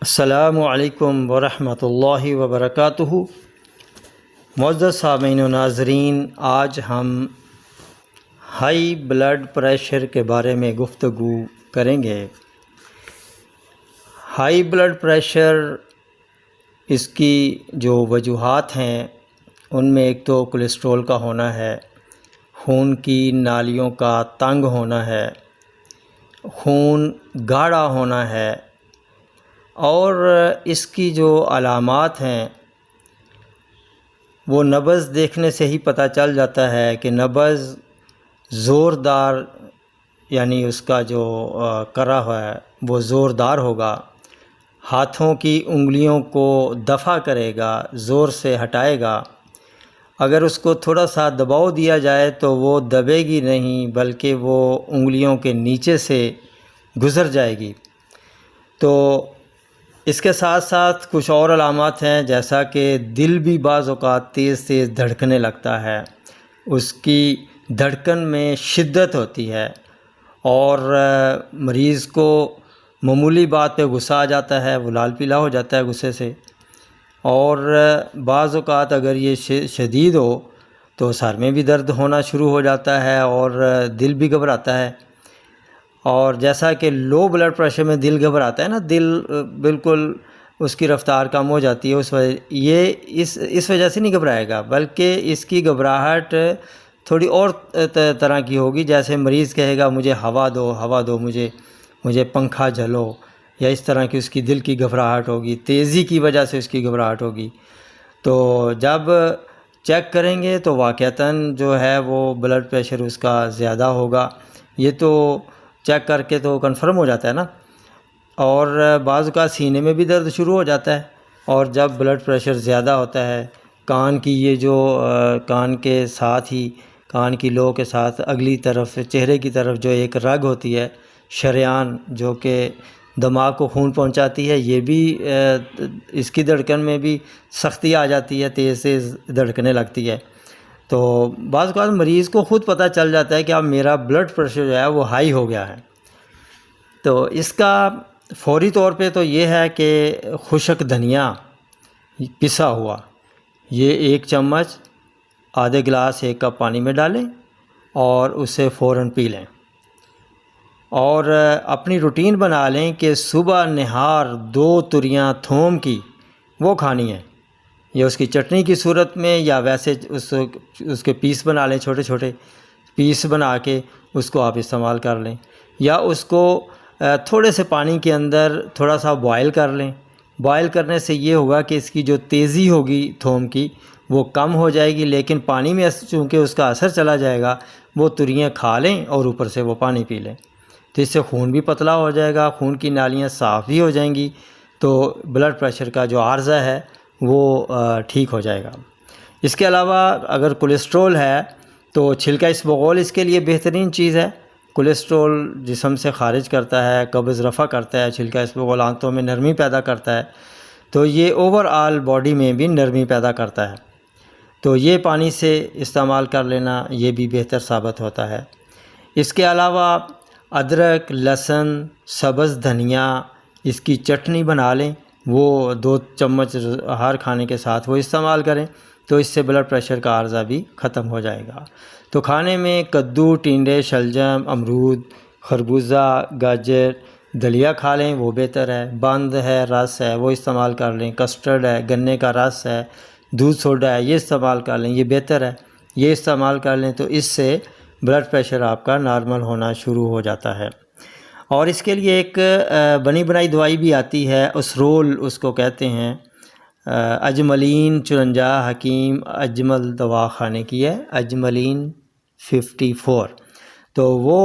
السلام علیکم ورحمۃ اللہ وبرکاتہ۔ معزز سامعین و ناظرین، آج ہم ہائی بلڈ پریشر کے بارے میں گفتگو کریں گے۔ ہائی بلڈ پریشر، اس کی جو وجوہات ہیں ان میں ایک تو کولیسٹرول کا ہونا ہے، خون کی نالیوں کا تنگ ہونا ہے، خون گاڑھا ہونا ہے، اور اس کی جو علامات ہیں وہ نبض دیکھنے سے ہی پتہ چل جاتا ہے کہ نبض زوردار، یعنی اس کا جو کرا ہے وہ زوردار ہوگا، ہاتھوں کی انگلیوں کو دفع کرے گا، زور سے ہٹائے گا۔ اگر اس کو تھوڑا سا دباؤ دیا جائے تو وہ دبے گی نہیں، بلکہ وہ انگلیوں کے نیچے سے گزر جائے گی۔ تو اس کے ساتھ ساتھ کچھ اور علامات ہیں، جیسا کہ دل بھی بعض اوقات تیز تیز دھڑکنے لگتا ہے، اس کی دھڑکن میں شدت ہوتی ہے، اور مریض کو معمولی بات پہ غصہ آ جاتا ہے، وہ لال پیلا ہو جاتا ہے غصے سے، اور بعض اوقات اگر یہ شدید ہو تو سر میں بھی درد ہونا شروع ہو جاتا ہے اور دل بھی گھبراتا ہے۔ اور جیسا کہ لو بلڈ پریشر میں دل گھبراتا ہے نا، دل بالکل اس کی رفتار کم ہو جاتی ہے، اس وجہ سے نہیں گھبرائے گا، بلکہ اس کی گھبراہٹ تھوڑی اور طرح کی ہوگی۔ جیسے مریض کہے گا مجھے ہوا دو، مجھے پنکھا جھلو، یا اس طرح کی اس کی دل کی گھبراہٹ ہوگی، تیزی کی وجہ سے اس کی گھبراہٹ ہوگی۔ تو جب چیک کریں گے تو واقعتاً جو ہے وہ بلڈ پریشر اس کا زیادہ ہوگا، یہ تو چیک کر کے تو کنفرم ہو جاتا ہے نا۔ اور بعض اوقات سینے میں بھی درد شروع ہو جاتا ہے، اور جب بلڈ پریشر زیادہ ہوتا ہے، کان کی یہ جو کان کے ساتھ ہی، کان کی لو کے ساتھ اگلی طرف چہرے کی طرف جو ایک رگ ہوتی ہے شریان، جو کہ دماغ کو خون پہنچاتی ہے، یہ بھی اس کی دھڑکن میں بھی سختی آ جاتی ہے، تیز تیز دھڑکنے لگتی ہے۔ تو بعض اوقات مریض کو خود پتہ چل جاتا ہے کہ اب میرا بلڈ پریشر جو ہے وہ ہائی ہو گیا ہے۔ تو اس کا فوری طور پہ تو یہ ہے کہ خشک دھنیا پسا ہوا، یہ 1 چمچ آدھے گلاس 1 کپ پانی میں ڈالیں اور اسے فوراً پی لیں، اور اپنی روٹین بنا لیں کہ صبح نہار 2 تریاں تھوم کی وہ کھانی ہے، یا اس کی چٹنی کی صورت میں، یا ویسے اس کے پیس بنا لیں، چھوٹے چھوٹے پیس بنا کے اس کو آپ استعمال کر لیں، یا اس کو تھوڑے سے پانی کے اندر تھوڑا سا بوائل کر لیں۔ بوائل کرنے سے یہ ہوگا کہ اس کی جو تیزی ہوگی تھوم کی وہ کم ہو جائے گی، لیکن پانی میں چونکہ اس کا اثر چلا جائے گا، وہ تریاں کھا لیں اور اوپر سے وہ پانی پی لیں، تو اس سے خون بھی پتلا ہو جائے گا، خون کی نالیاں صاف بھی ہو جائیں گی، تو بلڈ پریشر کا جو عارضہ ہے وہ ٹھیک ہو جائے گا۔ اس کے علاوہ اگر کولیسٹرول ہے تو چھلکا اسبغول اس کے لیے بہترین چیز ہے۔ کولیسٹرول جسم سے خارج کرتا ہے، قبض رفع کرتا ہے، چھلکا اسبغول آنتوں میں نرمی پیدا کرتا ہے، تو یہ اوور آل باڈی میں بھی نرمی پیدا کرتا ہے، تو یہ پانی سے استعمال کر لینا یہ بھی بہتر ثابت ہوتا ہے۔ اس کے علاوہ ادرک، لہسن، سبز دھنیا، اس کی چٹنی بنا لیں، وہ 2 چمچ ہر کھانے کے ساتھ وہ استعمال کریں، تو اس سے بلڈ پریشر کا عارضہ بھی ختم ہو جائے گا۔ تو کھانے میں کدو، ٹینڈے، شلجم، امرود، خربوزہ، گاجر، دلیا کھا لیں، وہ بہتر ہے۔ بند ہے، رس ہے، وہ استعمال کر لیں، کسٹرڈ ہے، گنے کا رس ہے، دودھ سوڈا ہے، یہ استعمال کر لیں، یہ بہتر ہے، یہ استعمال کر لیں، تو اس سے بلڈ پریشر آپ کا نارمل ہونا شروع ہو جاتا ہے۔ اور اس کے لیے ایک بنی بنائی دوائی بھی آتی ہے، اسرول اس کو کہتے ہیں، اجملین 54 حکیم اجمل دوا خانے کی ہے، اجملین 54، تو وہ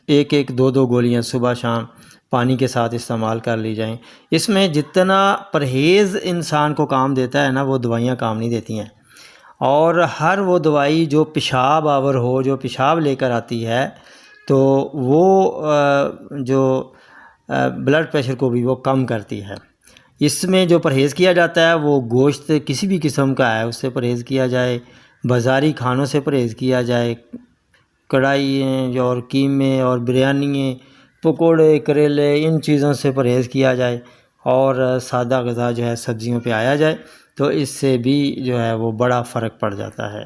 1-2 گولیاں صبح شام پانی کے ساتھ استعمال کر لی جائیں۔ اس میں جتنا پرہیز انسان کو کام دیتا ہے نا، وہ دوائیاں کام نہیں دیتی ہیں، اور ہر وہ دوائی جو پیشاب آور ہو، جو پیشاب لے کر آتی ہے، تو وہ جو بلڈ پریشر کو بھی وہ کم کرتی ہے۔ اس میں جو پرہیز کیا جاتا ہے وہ گوشت کسی بھی قسم کا ہے اس سے پرہیز کیا جائے، بازاری کھانوں سے پرہیز کیا جائے، کڑھائی اور قیمے اور بریانی پکوڑے کریلے ان چیزوں سے پرہیز کیا جائے اور سادہ غذا جو ہے سبزیوں پہ آیا جائے، تو اس سے بھی جو ہے وہ بڑا فرق پڑ جاتا ہے۔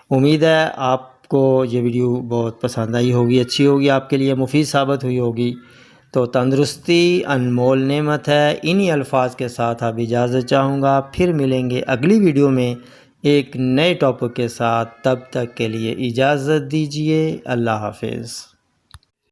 امید ہے آپ کو یہ ویڈیو بہت پسند آئی ہوگی، اچھی ہوگی، آپ کے لیے مفید ثابت ہوئی ہوگی۔ تو تندرستی انمول نعمت ہے، انہی الفاظ کے ساتھ اب اجازت چاہوں گا، پھر ملیں گے اگلی ویڈیو میں ایک نئے ٹاپک کے ساتھ۔ تب تک کے لیے اجازت دیجیے، اللہ حافظ۔